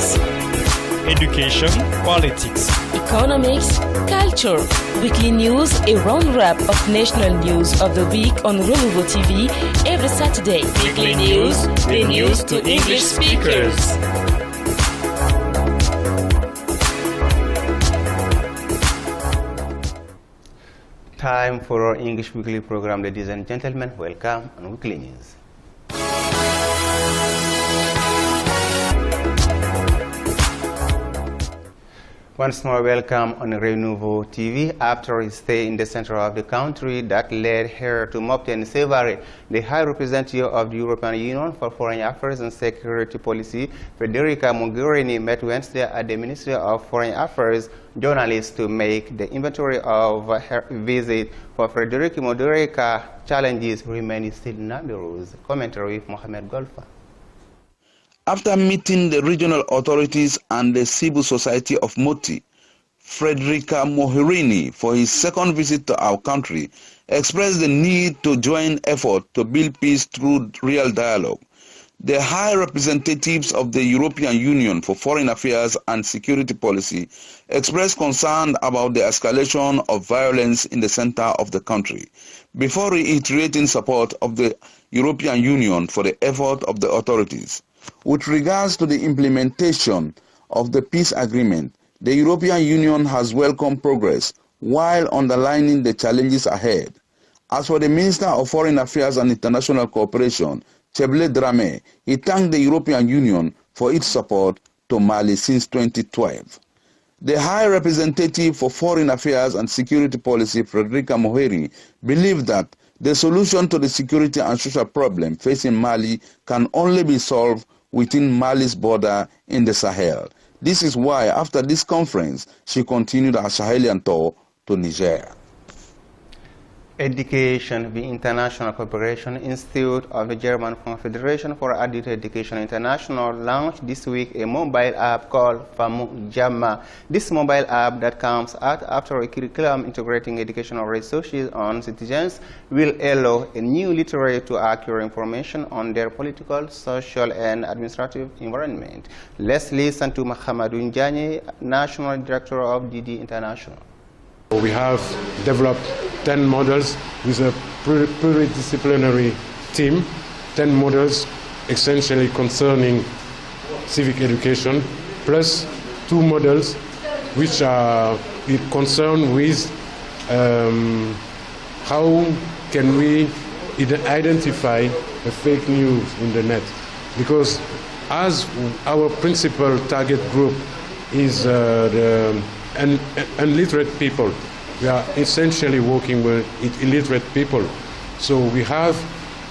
ethics, education, politics, economics, culture. Weekly news, a round-wrap of national news of the week on Renouveau TV every Saturday. Weekly news, the news to English speakers. Time for our English Weekly program, ladies and gentlemen. Welcome on Weekly News. Once more, welcome on Renouveau TV. After his stay in the center of the country that led her to Mopti Sevare, the High Representative of the European Union for Foreign Affairs and Security Policy, Federica Mogherini, met Wednesday at the Ministry of Foreign Affairs journalists to make the inventory of her visit. For Federica Mogherini, challenges remain still numerous. Commentary with Mohamed Golfa. After meeting the regional authorities and the civil society of Mopti, Federica Mogherini, for his second visit to our country, expressed the need to join effort to build peace through real dialogue. The high representatives of the European Union for Foreign Affairs and Security Policy expressed concern about the escalation of violence in the center of the country, before reiterating support of the European Union for the effort of the authorities. With regards to the implementation of the peace agreement, the European Union has welcomed progress while underlining the challenges ahead. As for the Minister of Foreign Affairs and International Cooperation, Cheble Dramé, he thanked the European Union for its support to Mali since 2012. The High Representative for Foreign Affairs and Security Policy, Federica Mogherini, believed that the solution to the security and social problem facing Mali can only be solved within Mali's border in the Sahel. This is why, after this conference, she continued her Sahelian tour to Niger. Education, the International Cooperation Institute of the German Confederation for Adult Education International launched this week a mobile app called Famu Jamma. This mobile app that comes out after a curriculum integrating educational resources on citizens will allow a new literate to acquire information on their political, social, and administrative environment. Let's listen to Mahamadou Njanye, National Director of DD International. We have developed 10 models with a pluridisciplinary team, 10 models essentially concerning civic education, plus 2 models which are concerned with how can we identify a fake news in the net. Because as our principal target group is the illiterate people, we are essentially working with illiterate people. So we have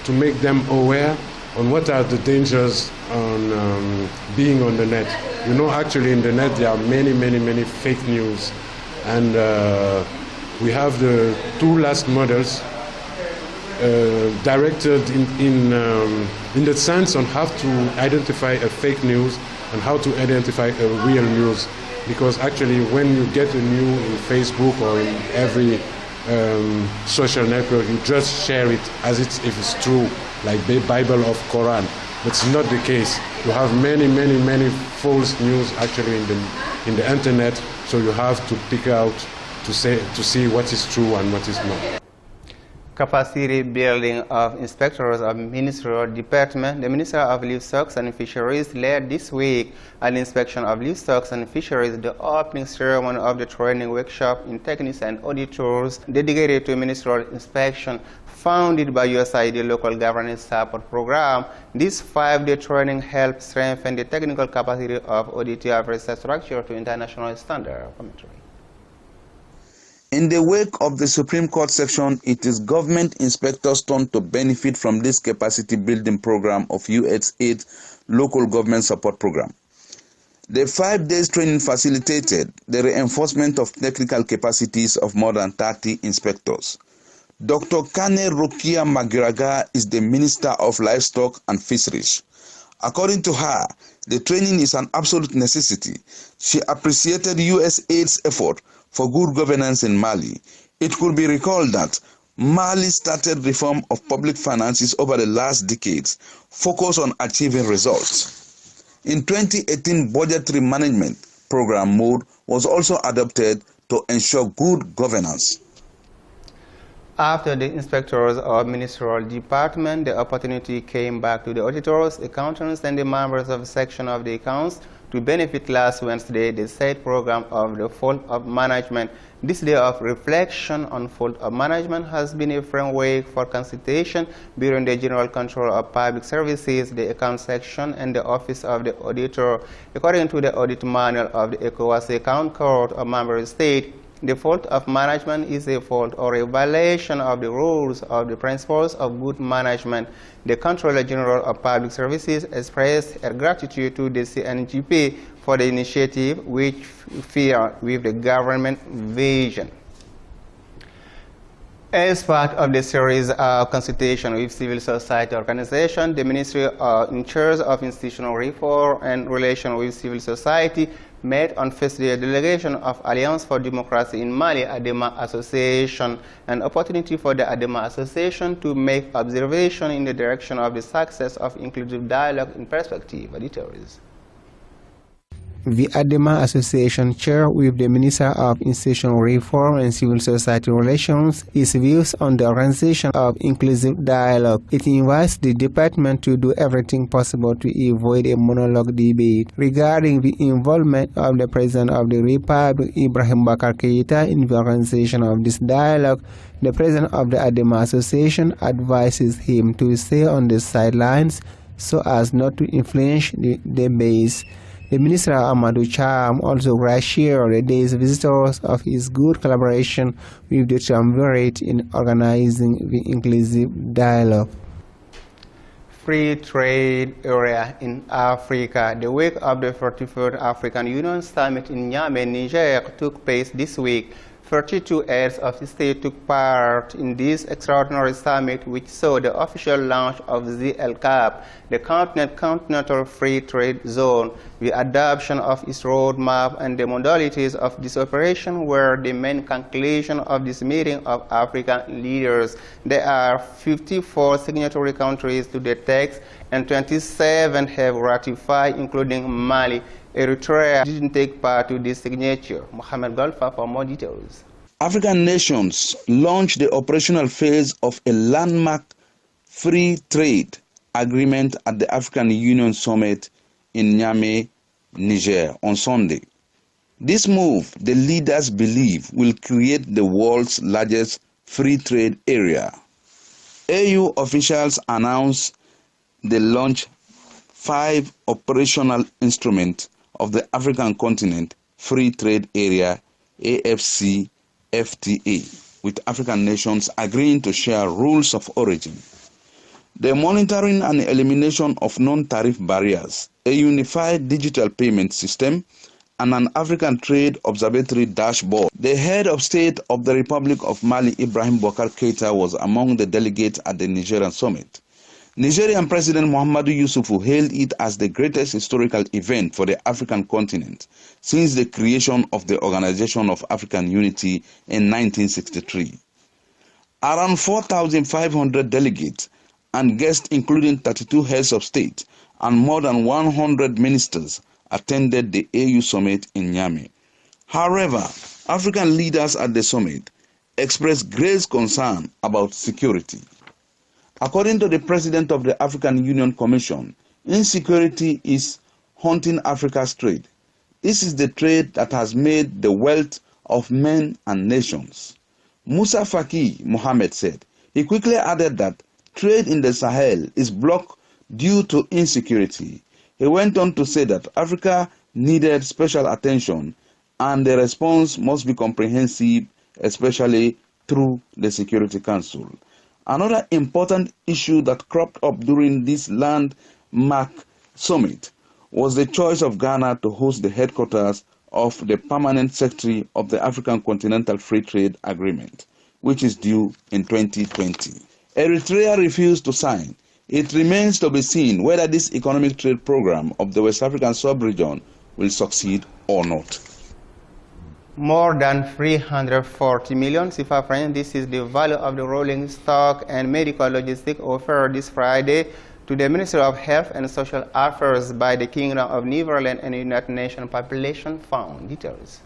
to make them aware on what are the dangers on being on the net. You know, actually in the net there are many fake news. And we have the 2 last models directed in the sense on how to identify a fake news and how to identify a real news. Because actually when you get a news in Facebook or in every social network, you just share it as if it's true, like the Bible of Quran. But it's not the case. You have many false news actually in the internet, so you have to pick out to see what is true and what is not. Capacity building of inspectors of ministerial department. The Minister of Livestock and Fisheries led this week an inspection of livestock and fisheries, the opening ceremony of the training workshop in techniques and auditors dedicated to ministerial inspection. Founded by USAID Local Governance Support Program, this 5-day training helps strengthen the technical capacity of auditor research structure to international standard. Commentary. In the wake of the Supreme Court section, it is government inspectors' turn to benefit from this capacity building program of USAID Local Government Support Program. The 5 days training facilitated the reinforcement of technical capacities of more than 30 inspectors. Dr. Kane Rokia Magiraga is the Minister of Livestock and Fisheries. According to her, the training is an absolute necessity. She appreciated USAID's effort for good governance in Mali. It could be recalled that Mali started reform of public finances over the last decades, focused on achieving results. in 2018 budgetary management program mode was also adopted to ensure good governance. After the inspectors of ministerial department, the opportunity came back to the auditors, accountants, and the members of the section of the accounts to benefit last Wednesday the said program of the fault of management. This day of reflection on fault of management has been a framework for consultation between the General Control of Public Services, the account section, and the Office of the Auditor. According to the audit manual of the ECOWAS Account Court of Member State, the fault of management is a fault or a violation of the rules of the principles of good management. The Controller General of Public Services expressed her gratitude to the CNGP for the initiative which fit with the government vision. As part of the series of consultation with civil society organizations, the Ministry in charge of institutional reform and relations with civil society met on Thursday a delegation of Alliance for Democracy in Mali, ADEMA Association, an opportunity for the ADEMA Association to make observation in the direction of the success of inclusive dialogue in perspective. Editors. The ADEMA Association chair with the Minister of Institutional Reform and Civil Society Relations his views on the organization of inclusive dialogue. It invites the department to do everything possible to avoid a monologue debate regarding the involvement of the President of the Republic, Ibrahim Bakar Keita, in the organization of this dialogue. The President of the ADEMA Association advises him to stay on the sidelines so as not to influence the debates. The Minister Amadou Cham also reassured the day's visitors of his good collaboration with the triumvirate in organizing the inclusive dialogue. Free trade area in Africa. The week of the 43rd African Union Summit in Niamey, Niger, took place this week. 32 heads of the state took part in this extraordinary summit, which saw the official launch of ZLCAP, the Continental Free Trade Zone. The adoption of its roadmap and the modalities of this operation were the main conclusion of this meeting of African leaders. There are 54 signatory countries to the text, and 27 have ratified, including Mali. Eritrea didn't take part to this signature. Mohamed Golfa for more details. African nations launched the operational phase of a landmark free trade agreement at the African Union Summit in Niamey, Niger on Sunday. This move, the leaders believe, will create the world's largest free trade area. AU officials announced they launched 5 operational instruments of the African Continent Free Trade Area, AFCFTA, with African nations agreeing to share rules of origin, the monitoring and elimination of non-tariff barriers, a unified digital payment system, and an African Trade Observatory dashboard. The head of state of the Republic of Mali, Ibrahim Bakar Keita, was among the delegates at the Nigerian summit. Nigerian President Muhammadu Yusufu hailed it as the greatest historical event for the African continent since the creation of the Organization of African Unity in 1963. Around 4,500 delegates and guests, including 32 heads of state and more than 100 ministers, attended the AU summit in Niamey. However, African leaders at the summit expressed grave concern about security. According to the President of the African Union Commission, insecurity is haunting Africa's trade. This is the trade that has made the wealth of men and nations. Musa Faki Mohammed said. He quickly added that trade in the Sahel is blocked due to insecurity. He went on to say that Africa needed special attention and the response must be comprehensive, especially through the Security Council. Another important issue that cropped up during this landmark summit was the choice of Ghana to host the headquarters of the permanent secretary of the African Continental Free Trade Agreement, which is due in 2020. Eritrea refused to sign. It remains to be seen whether this economic trade program of the West African sub-region will succeed or not. More than 340 million CFA francs. This is the value of the rolling stock and medical logistics offered this Friday to the Ministry of Health and Social Affairs by the Kingdom of Netherlands and United Nations Population Fund. Details.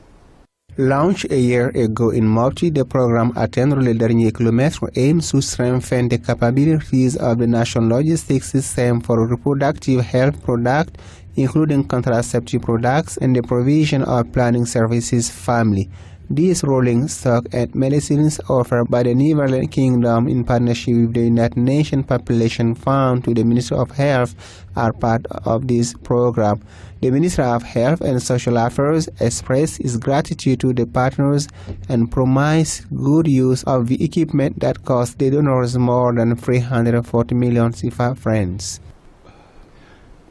Launched a year ago in Mopti, the program Atteindre le dernier kilomètre aims to strengthen the capabilities of the national logistics system for reproductive health products, including contraceptive products and the provision of planning services family. These rolling stock and medicines offered by the Netherlands Kingdom in partnership with the United Nations Population Fund to the Ministry of Health are part of this program. The Ministry of Health and Social Affairs expressed its gratitude to the partners and promised good use of the equipment that cost the donors more than 340 million CFA francs.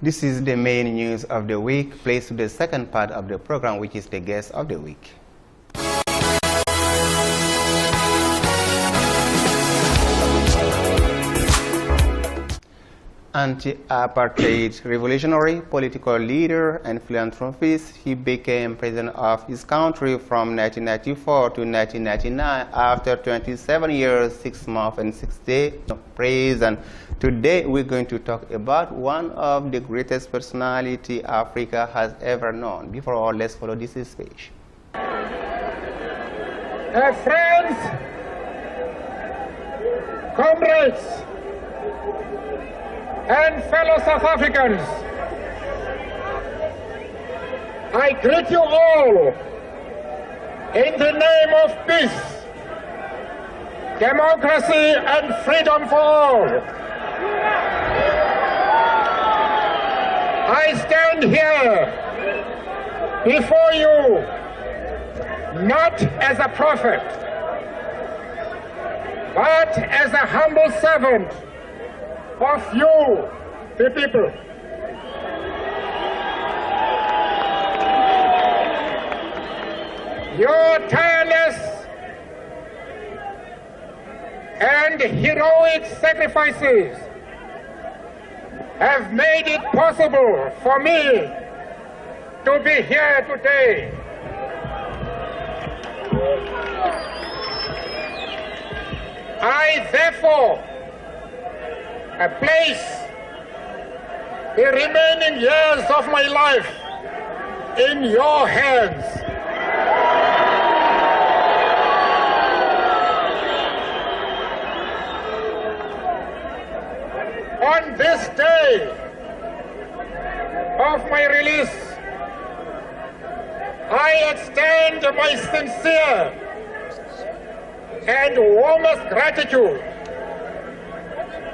This is the main news of the week. Please to the second part of the program, which is the guest of the week. Anti-apartheid revolutionary, political leader, and philanthropist, he became president of his country from 1994 to 1999 after 27 years, 6 months, and 6 days of prison. Today, we're going to talk about one of the greatest personality Africa has ever known. Before all, let's follow this speech. Friends, comrades, and fellow South Africans, I greet you all in the name of peace, democracy, and freedom for all. I stand here before you not as a prophet, but as a humble servant of you, the people. Your tireless and heroic sacrifices have made it possible for me to be here today. I therefore place the remaining years of my life in your hands. On this day of my release, I extend my sincere and warmest gratitude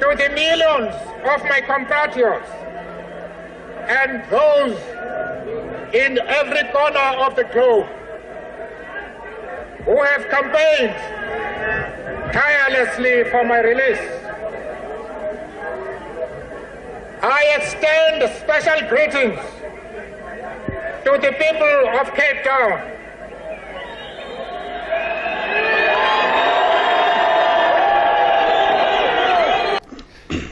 to the millions of my compatriots and those in every corner of the globe who have campaigned tirelessly for my release. I extend special greetings to the people of Cape Town.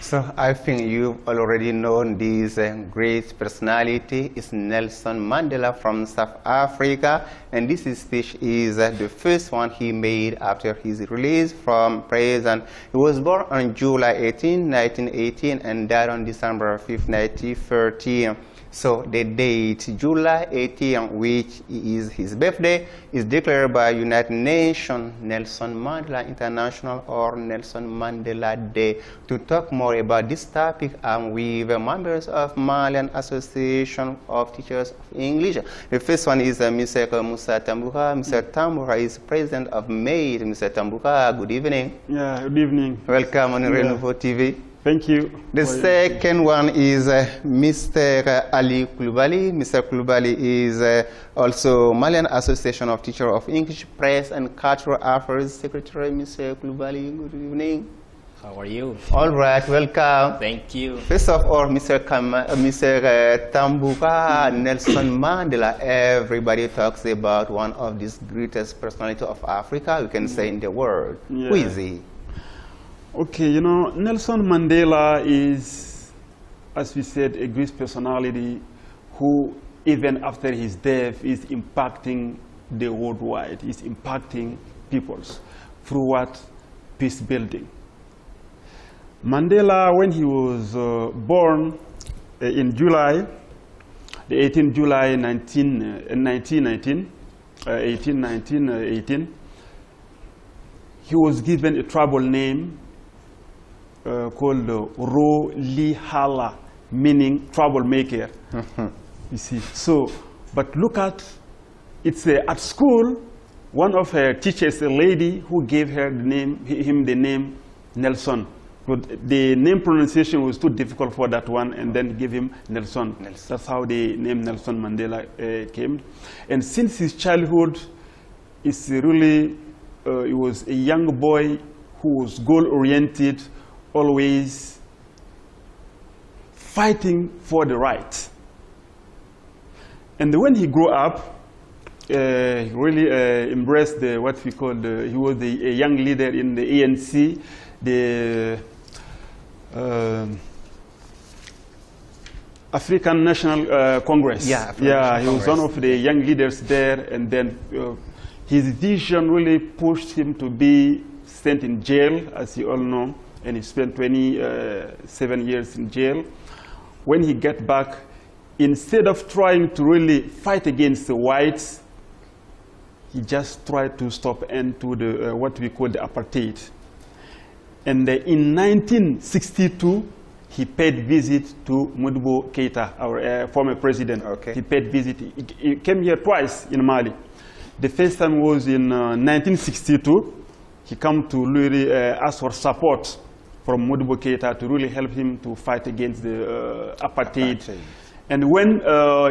So I think you've already known this great personality. It's Nelson Mandela from South Africa, and this speech is the first one he made after his release from prison. He was born on July 18, 1918, and died on December 5, 1913. So the date, July 18, which is his birthday, is declared by United Nations Nelson Mandela International or Nelson Mandela Day. To talk more about this topic, I'm with members of Malian Association of Teachers of English. The first one is Mr. Musa Tambura. Mr. Tambura is president of MAID. Mr. Tambura, good evening. Yeah, good evening. Welcome on Renouveau TV. Thank you. The second one is Mr. Ali Kulubali. Mr. Kulubali is also Malian Association of Teachers of English, Press and Cultural Affairs Secretary. Mr. Kulubali, good evening. How are you? All right, welcome. Thank you. First of all, Mr. Tambura, Nelson Mandela, everybody talks about one of the greatest personalities of Africa, we can say, in the world. Yeah. Who is he? Okay, you know, Nelson Mandela is, as we said, a great personality who, even after his death, is impacting the worldwide, is impacting peoples through what? Peace building. Mandela, when he was born in July, the 18th July 1818, he was given a tribal name called Ro Li Hala, meaning troublemaker. You see, so, but look at, it's at school, one of her teachers, a lady who gave her the name, him the name Nelson. But the name pronunciation was too difficult for that one, and then give him Nelson. That's how the name Nelson Mandela came. And since his childhood, it's really, he was a young boy who was goal-oriented, always fighting for the right. And when he grew up, he really embraced what we call, he was a young leader in the ANC, the African National Congress. Yeah, he was one of the young leaders there, and then his vision really pushed him to be sent in jail, as you all know, and he spent 27 years in jail. When he got back, instead of trying to really fight against the whites, he just tried to stop end to the what we call the apartheid. And in 1962, he paid visit to Modibo Keita, our former president. Okay. He paid visit. He came here twice in Mali. The first time was in 1962. He came to really ask for support from Modibo Keita to really help him to fight against the apartheid. And when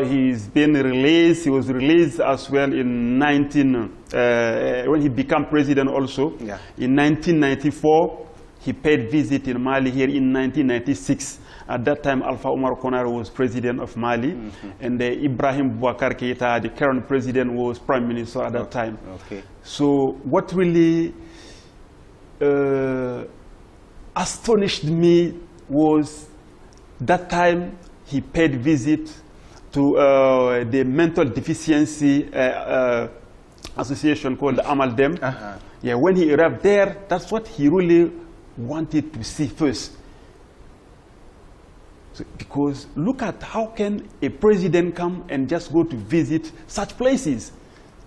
he's been released, he was released as well in when he became president also. Yeah. In 1994, he paid visit in Mali here in 1996. At that time, Alpha Omar Konaré was president of Mali, and Ibrahim Boubacar Keita, the current president, was prime minister at that time. Okay. So what really astonished me was that time he paid visit to the mental deficiency association called Amaldem. Yeah, when he arrived there, that's what he really wanted to see first. So, because look at how can a president come and just go to visit such places.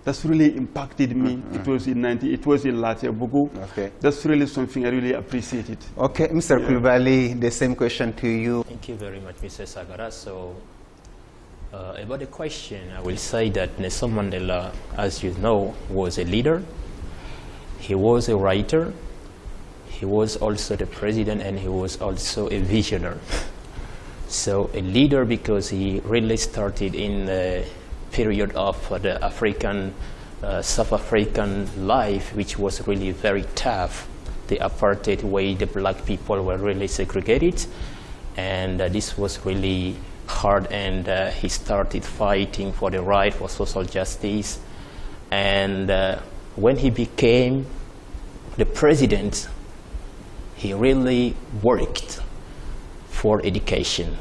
That's really impacted me. It was in Latia-Bougou. Okay. That's really something I really appreciated. Okay, Mr. Kulbali, the same question to you. Thank you very much, Mr. Sagara. So, about the question, I will say that Nelson Mandela, as you know, was a leader. He was a writer. He was also the president, and he was also a visionary. So, a leader because he really started in the period of the African, South African life, which was really very tough. The apartheid way the black people were really segregated, and this was really hard, and he started fighting for the right for social justice. And when he became the president, he really worked for education.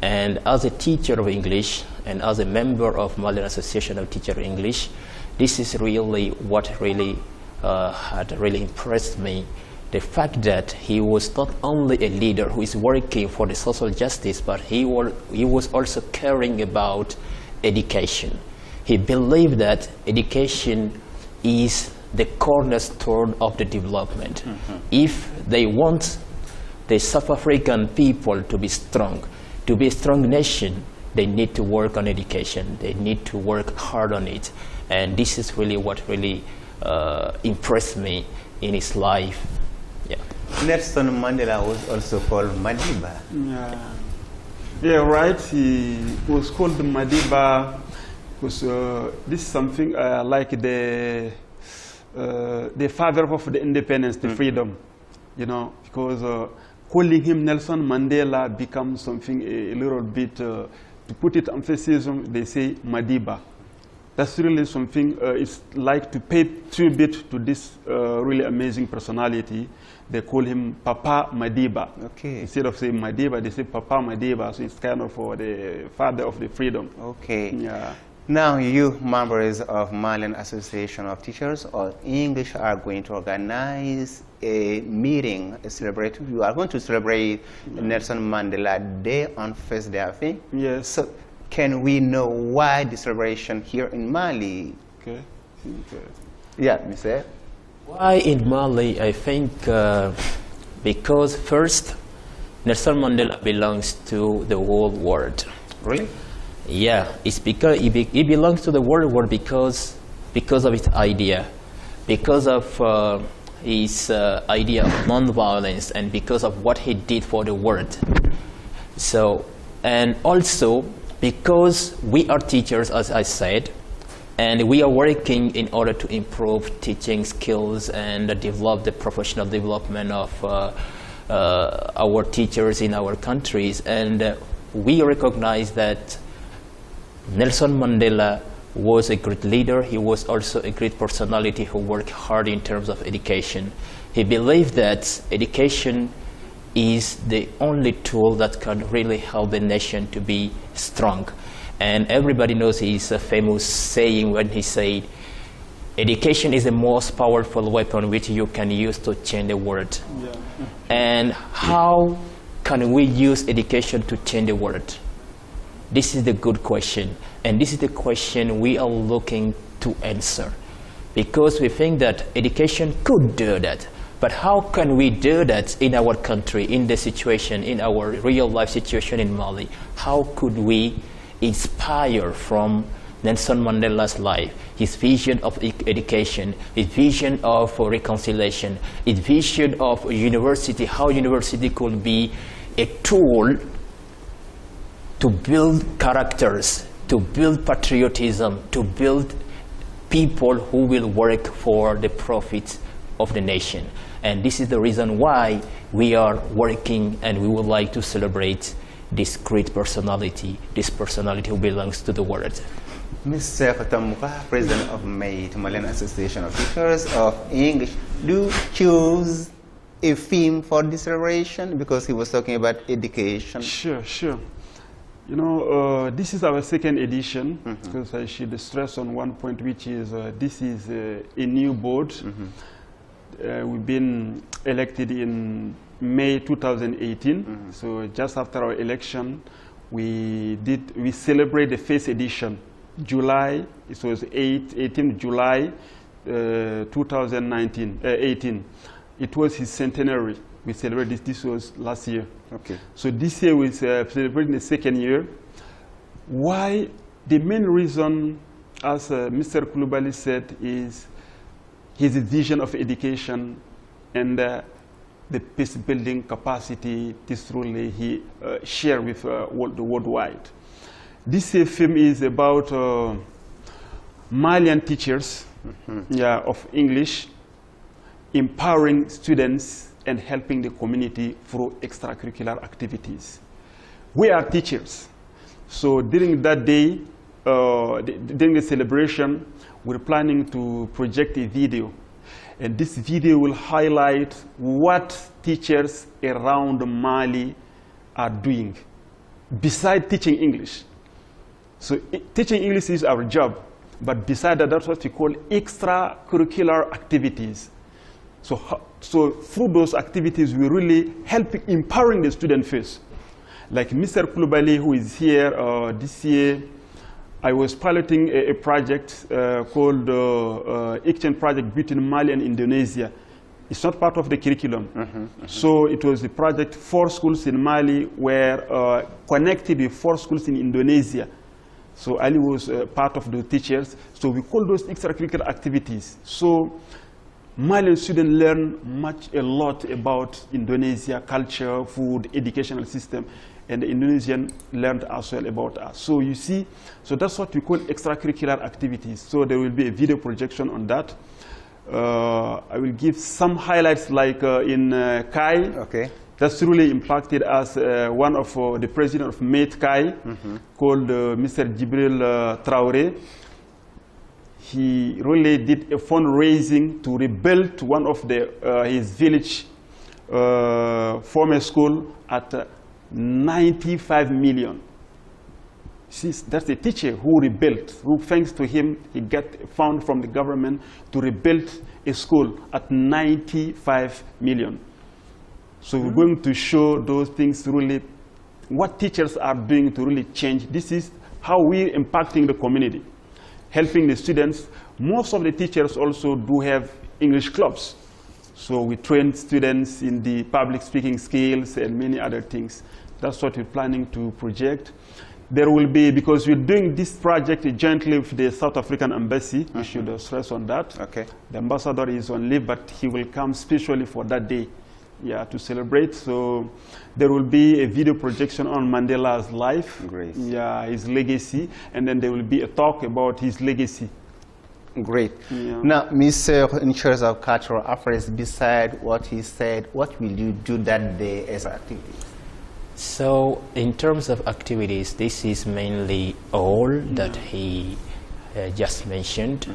And as a teacher of English and as a member of Malian Association of Teachers of English, this is really what really had really impressed me. The fact that he was not only a leader who is working for the social justice, but he was also caring about education. He believed that education is the cornerstone of the development. If they want the South African people to be strong, to be a strong nation, they need to work on education. They need to work hard on it. And this is really what really impressed me in his life. Yeah. Nelson Mandela was also called Madiba. Yeah, right. He was called Madiba because this is something like the father of the independence, the freedom, you know, because calling him Nelson Mandela becomes something a little bit, to put it emphasis on, they say Madiba. That's really something, it's like to pay tribute to this really amazing personality. They call him Papa Madiba. Okay. Instead of saying Madiba, they say Papa Madiba, so it's kind of the father of the freedom. Okay. Yeah. Now, you members of Malian Association of Teachers of English are going to organize a meeting, you are going to celebrate Nelson Mandela Day on Thursday, I think. Yes. So, can we know why the celebration here in Mali? Okay. Yeah, Mr. Why in Mali? I think because first, Nelson Mandela belongs to the whole world. Really? Yeah, it's because he belongs to the world because of his idea, because of his idea of non-violence, and because of what he did for the world. So, and also because we are teachers, as I said, and we are working in order to improve teaching skills and develop the professional development of our teachers in our countries. And we recognize that Nelson Mandela was a great leader. He was also a great personality who worked hard in terms of education. He believed that education is the only tool that can really help the nation to be strong. And everybody knows his famous saying when he said, education is the most powerful weapon which you can use to change the world. Yeah. And how can we use education to change the world? This is the good question, and this is the question we are looking to answer, because we think that education could do that. But how can we do that in our country, in the situation, in our real life situation in Mali? How could we inspire from Nelson Mandela's life, his vision of education, his vision of reconciliation, his vision of university, how university could be a tool to build characters, to build patriotism, to build people who will work for the profit of the nation. And this is the reason why we are working, and we would like to celebrate this great personality, this personality who belongs to the world. Mr. Fatamuka, President of MAIT, Malian Association of Teachers of English, do you choose a theme for this celebration? Because he was talking about education. Sure. You know, this is our second edition, because I should stress on one point, which is this is a new board. We've been elected in May 2018, so just after our election, we celebrate the first edition, July. It was 18 July 2018. It was his centenary. We celebrated this was last year. Okay. So this year we celebrating the second year. Why? The main reason, as Mr. Kulubali said, is his vision of education and the peace-building capacity this really he shared with the worldwide. This film is about Malian teachers of English empowering students and helping the community through extracurricular activities. We are teachers, so during that day, during the celebration, we're planning to project a video, and this video will highlight what teachers around Mali are doing besides teaching English. So teaching English is our job, but besides that, that's what we call extracurricular activities. So through those activities, we really help empowering the student first. Like Mr. Kulubali, who is here this year, I was piloting a project called Exchange Project between Mali and Indonesia. It's not part of the curriculum. So it was a project, 4 schools in Mali were connected with 4 schools in Indonesia. So Ali was part of the teachers. So we call those extracurricular activities. So Malian students learn a lot about Indonesia, culture, food, educational system, and the Indonesian learned as well about us. So you see, so that's what we call extracurricular activities. So there will be a video projection on that. I will give some highlights, like in Kai. Okay. That's really impacted us. One of the president of MAIT Kai, called Mr. Jibril Traore. He really did a fundraising to rebuild one of his village former school at 95 million. That's the teacher who rebuilt, who thanks to him, he got found from the government to rebuild a school at 95 million. So we're going to show those things really, what teachers are doing to really change. This is how we're impacting the community, helping the students. Most of the teachers also do have English clubs. So we train students in the public speaking skills and many other things. That's what we're planning to project. There will be, because we're doing this project jointly with the South African Embassy, we should stress on that. Okay. The ambassador is on leave, but he will come specially for that day, yeah, to celebrate. So there will be a video projection on Mandela's life, Great. Yeah, his legacy, and then there will be a talk about his legacy. Great. Yeah. Now, Mr. in charge of cultural affairs, beside what he said, what will you do that day as activities? So, in terms of activities, this is mainly all that he just mentioned.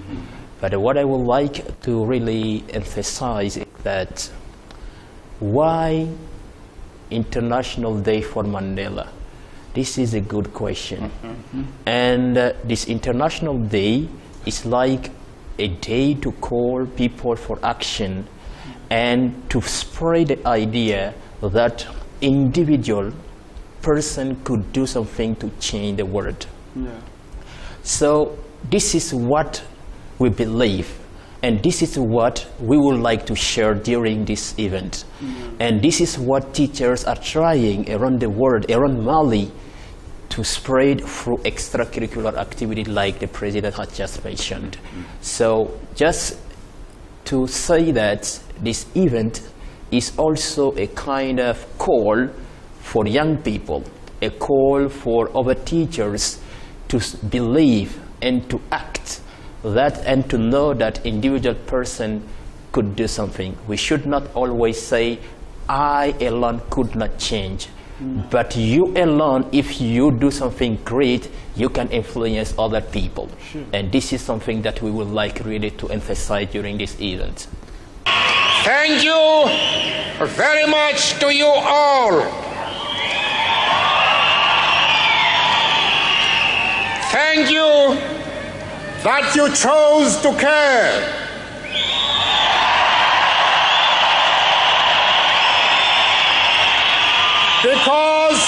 But what I would like to really emphasize is that why International Day for Mandela? This is a good question. And this International Day is like a day to call people for action and to spread the idea that individual person could do something to change the world. Yeah. So this is what we believe, and this is what we would like to share during this event. And this is what teachers are trying around the world, around Mali, to spread through extracurricular activity like the president had just mentioned. So just to say that this event is also a kind of call for young people, a call for other teachers to believe and to act that and to know that individual person could do something. We should not always say, I alone could not change. But you alone, if you do something great, you can influence other people. Sure. And this is something that we would like really to emphasize during this event. Thank you very much to you all. Thank you that you chose to care. Because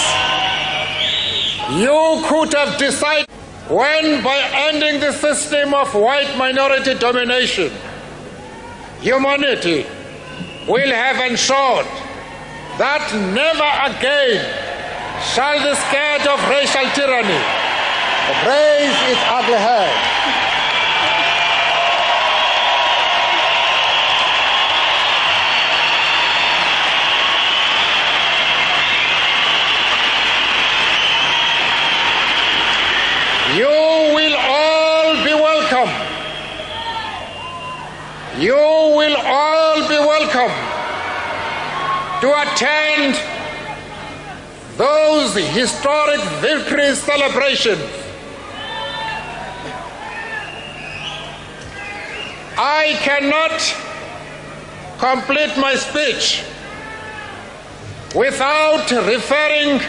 you could have decided when, by ending the system of white minority domination, humanity will have ensured that never again shall the scourge of racial tyranny raise its ugly head. You will all be welcome. You will all be welcome to attend those historic victory celebrations. I cannot complete my speech without referring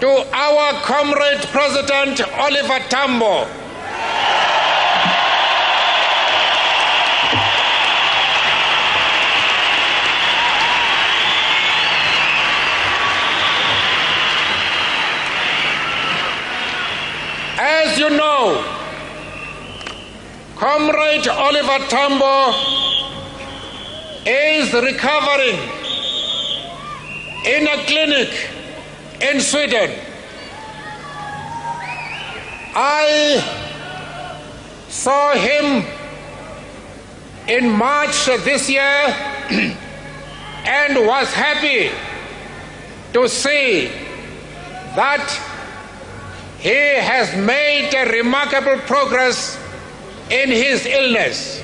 to our comrade President Oliver Tambo. As you know, Comrade Oliver Tambo is recovering in a clinic in Sweden. I saw him in March this year and was happy to see that he has made a remarkable progress in his illness.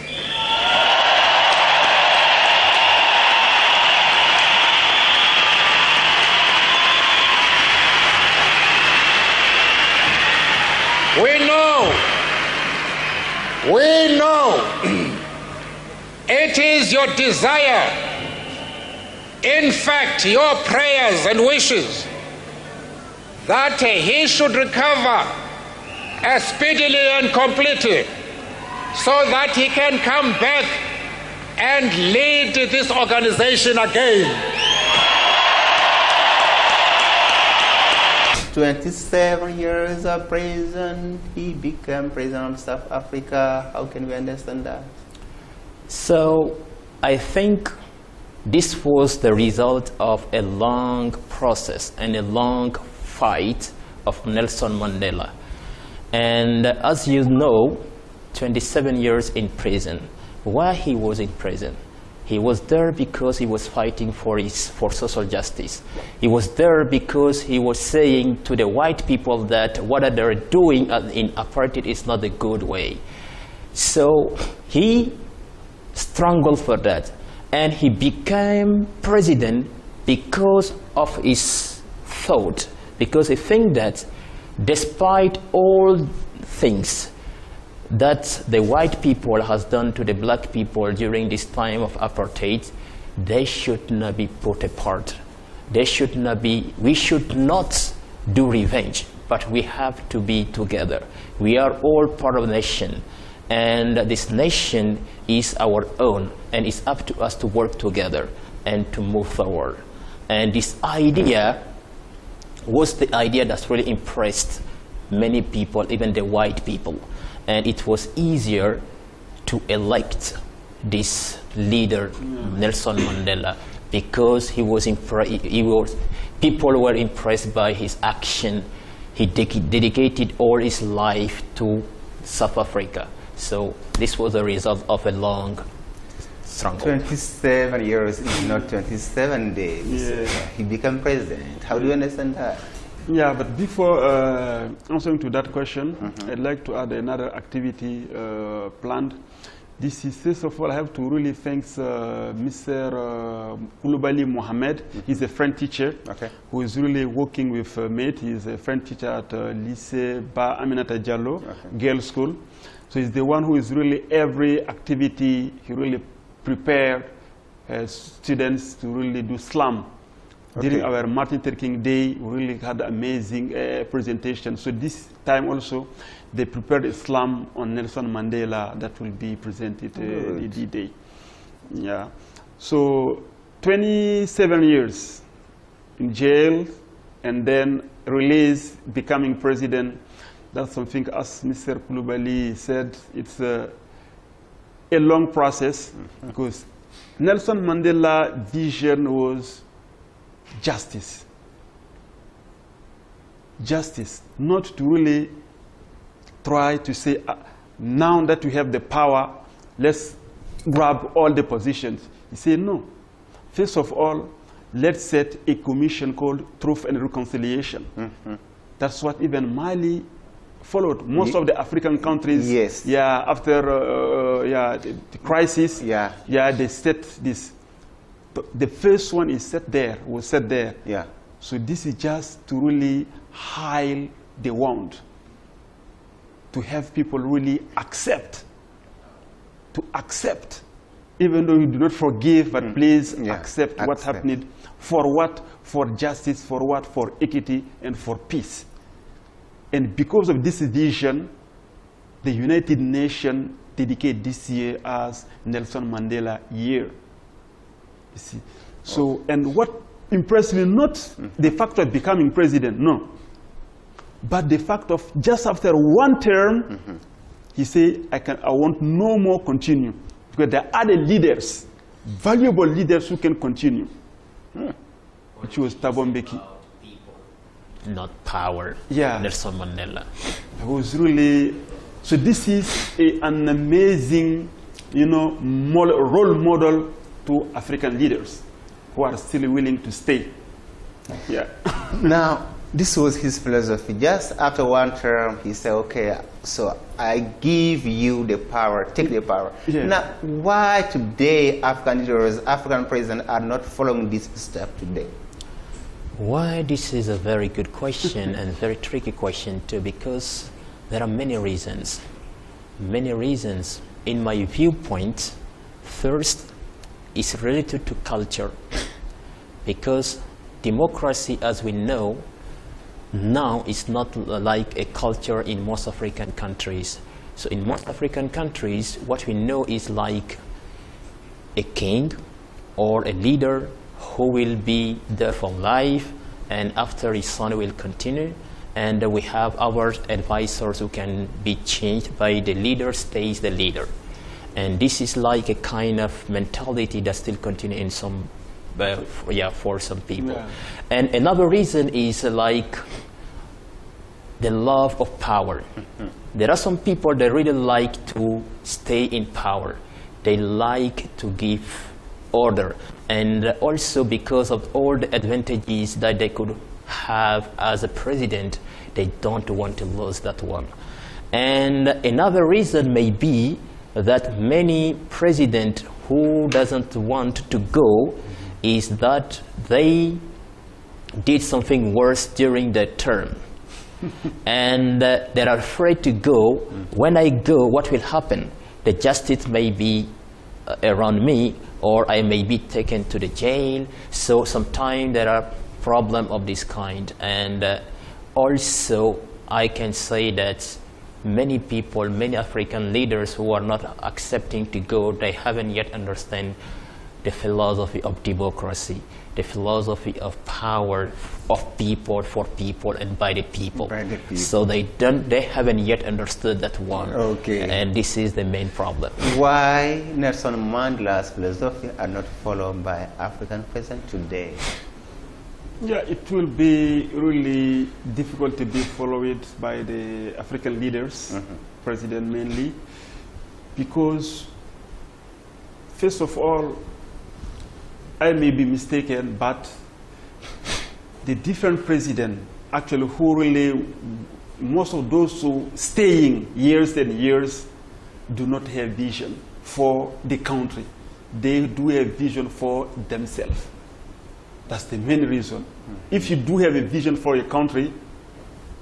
We know it is your desire, in fact, your prayers and wishes, that he should recover as speedily and completely so that he can come back and lead this organization again. 27 years of prison, he became president of South Africa. How can we understand that? So I think this was the result of a long process and a long fight of Nelson Mandela. And as you know, 27 years in prison. Why he was in prison? He was there because he was fighting for social justice. He was there because he was saying to the white people that what they're doing in apartheid is not a good way. So he struggled for that. And he became president because of his thought. Because he think that despite all things that the white people has done to the black people during this time of apartheid, they should not be put apart. We should not do revenge, but we have to be together. We are all part of a nation, and this nation is our own, and it's up to us to work together and to move forward. And this idea was the idea that's really impressed many people, even the white people. And it was easier to elect this leader, Nelson Mandela, because people were impressed by his action. He dedicated all his life to South Africa. So this was the result of a long struggle. 27 years is not 27 days. Yeah. He became president. How do you understand that? Yeah, but before answering to that question, I'd like to add another activity planned. This is, first of all, I have to really thank Mr. Kulubali Mohamed. He's a French teacher who is really working with MATE. He's a French teacher at Lycée Ba Aminata Diallo, Girls' School. So he's the one who is really, every activity, he really prepared students to really do slam. During our Martin Luther King Day, we really had amazing presentation. So this time also, they prepared a slam on Nelson Mandela that will be presented the D-Day. Yeah. So 27 years in jail and then released, becoming president. That's something, as Mr. Kulubali said, it's a long process because Nelson Mandela's vision was justice. Justice, not to really try to say, now that we have the power, let's grab all the positions. He said, no. First of all, let's set a commission called Truth and Reconciliation. That's what even Mali followed. Most of the African countries, after the crisis, they set this. The first one is set there, was set there. Yeah. So this is just to really heal the wound, to have people really accept, even though you do not forgive, but please accept what happened. For what? For justice, for what? For equity and for peace. And because of this vision, the United Nations dedicated this year as Nelson Mandela Year. You see. So, and what impressed me, not the fact of becoming president, no, but the fact of just after one term, he said, I want no more continue, because there are other leaders, valuable leaders who can continue, which was Thabo Mbeki. Not power. Yeah. Nelson Mandela. It was really, so this is an amazing, role model to African leaders who are still willing to stay. Yeah. Now, this was his philosophy. Just after one term, he said, okay, so I give you the power, take the power. Yeah. Now, why today African leaders, African presidents are not following this step today? Why? This is a very good question and very tricky question too, because there are many reasons. Many reasons. In my viewpoint, first, is related to culture, because democracy, as we know, now it's not like a culture in most African countries. So in most African countries, what we know is like a king or a leader who will be there for life, and after his son will continue. And we have our advisors who can be changed by the leader stays the leader. And this is like a kind of mentality that still continues in some, for some people. Yeah. And another reason is like the love of power. There are some people that really like to stay in power. They like to give order. And also because of all the advantages that they could have as a president, they don't want to lose that one. And another reason may be that many presidents who doesn't want to go is that they did something worse during their term. And they are afraid to go. When I go, what will happen? The justice may be around me, or I may be taken to the jail. So sometimes there are problems of this kind. And also, I can say that many people, many African leaders who are not accepting to go, they haven't yet understand the philosophy of democracy, the philosophy of power of people, for people, and by the people. By the people. So they haven't yet understood that one. Okay. And this is the main problem. Why Nelson Mandela's philosophy are not followed by African presidents today? Yeah, it will be really difficult to be followed by the African leaders, president mainly, because first of all, I may be mistaken, but the different president actually who really, most of those who staying years and years do not have vision for the country. They do have vision for themselves. That's the main reason. If you do have a vision for your country,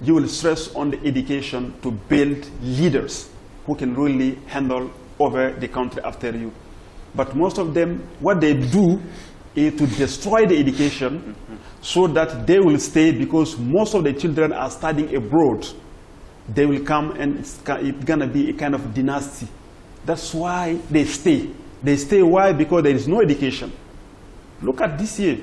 you will stress on the education to build leaders who can really handle over the country after you. But most of them, what they do is to destroy the education so that they will stay, because most of the children are studying abroad. They will come and it's going to be a kind of dynasty. That's why they stay. They stay why? Because there is no education. Look at this year.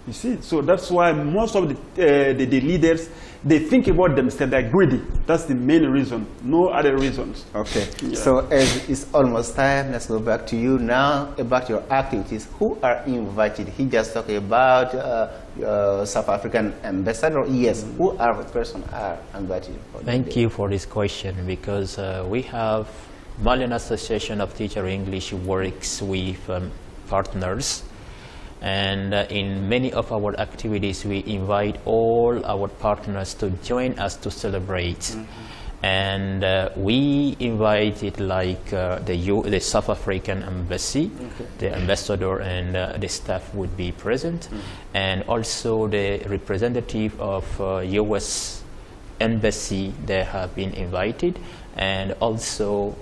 You see, so that's why most of the leaders, they think about themselves, they're greedy. That's the main reason, no other reasons. Okay, yeah. So as it's almost time, let's go back to you now about your activities. Who are invited? He just talked about South African ambassador. Yes, who are the person are invited? Thank you for this question, because we have Malian Association of Teacher English works with partners. And in many of our activities, we invite all our partners to join us to celebrate. And we invited like the South African embassy, the ambassador and the staff would be present, and also the representative of U.S. embassy, they have been invited, and also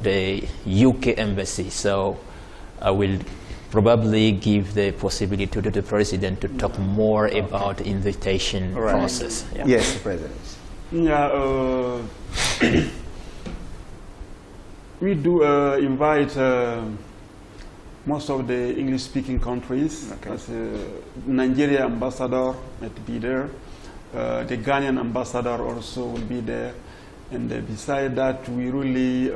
the UK embassy. So I will probably give the possibility to the president to talk more about the invitation process. Yeah. Yes, President. Yeah, we do invite most of the English-speaking countries. Okay. As Nigeria ambassador might be there. The Ghanaian ambassador also will be there. And beside that, we really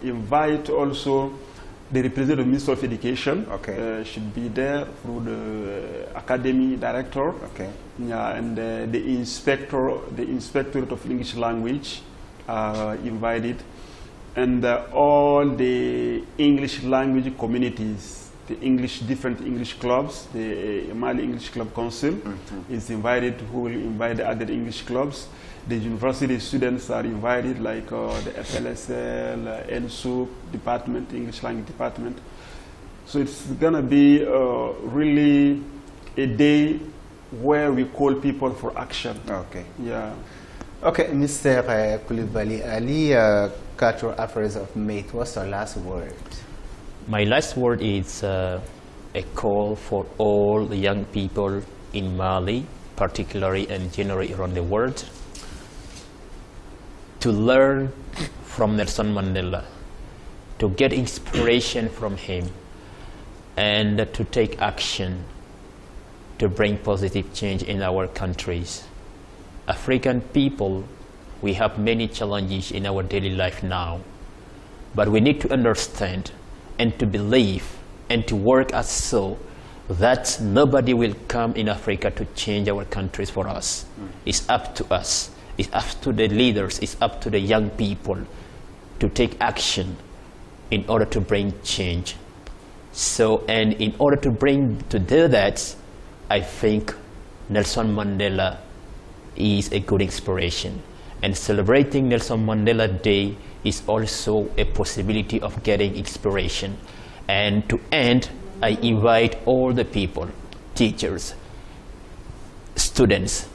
invite also the representative Minister of Education. Should be there through the academy director. Okay. Yeah, and the inspectorate of English language are invited, and all the English language communities, the different English clubs, the Mali English Club Council is invited, who will invite the other English clubs. The university students are invited, like the FLSL, NSUP department, English language department. So it's gonna be really a day where we call people for action. Okay. Yeah. Okay, Mr. Coulibaly Ali, Cultural Affairs of Mate, what's your last word? My last word is a call for all the young people in Mali, particularly and generally around the world, to learn from Nelson Mandela, to get inspiration from him, and to take action to bring positive change in our countries. African people, we have many challenges in our daily life now, but we need to understand and to believe and to work as so that nobody will come in Africa to change our countries for us. It's up to us. It's up to the leaders. It's up to the young people to take action in order to bring change. So, and in order to do that, I think Nelson Mandela is a good inspiration. And celebrating Nelson Mandela Day is also a possibility of getting inspiration. And to end, I invite all the people, teachers, students,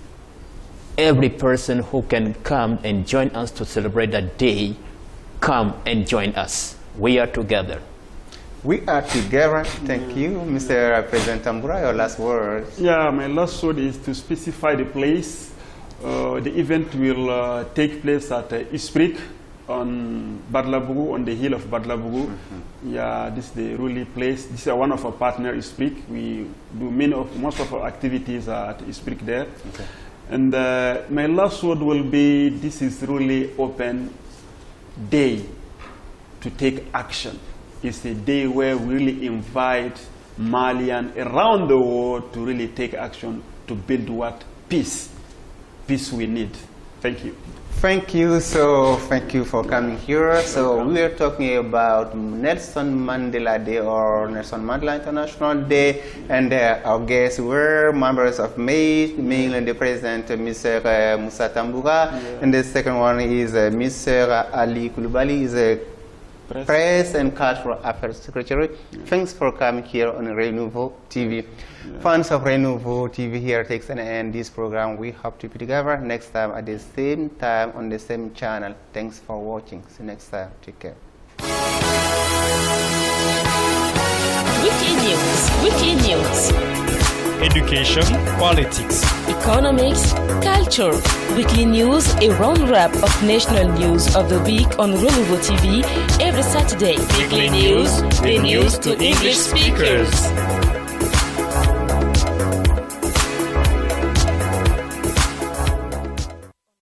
every person who can come and join us to celebrate that day, come and join us. We are together. We are together. Thank you, Mr. President Tambura. Your last words. Yeah, my last word is to specify the place. The event will take place at Isprik on Badlabugu, on the hill of Badlabugu. Yeah, this is the really place. This is one of our partners, Isprik. We do most of our activities at Isprik there. Okay. And my last word will be, this is really open day to take action. It's a day where we really invite Malian around the world to really take action to build what? Peace. Peace we need. Thank you. Thank you. So thank you for coming here. So we are talking about Nelson Mandela Day or Nelson Mandela International Day, and our guests were members of MAID, mainly the president, Mr. Musa Tambura, and the second one is Mr. Ali Kulubali, is a Press and Cultural Affairs Secretary. Thanks for coming here on Renouveau TV. Fans of Renouveau TV, here takes an end this program. We hope to be together next time at the same time on the same channel. Thanks for watching. See you next time. Take care. Weekly news. Education, politics, Economics, culture. Weekly news, a roundup of national news of the week on Renouveau TV every Saturday. Weekly news, the news to English speakers.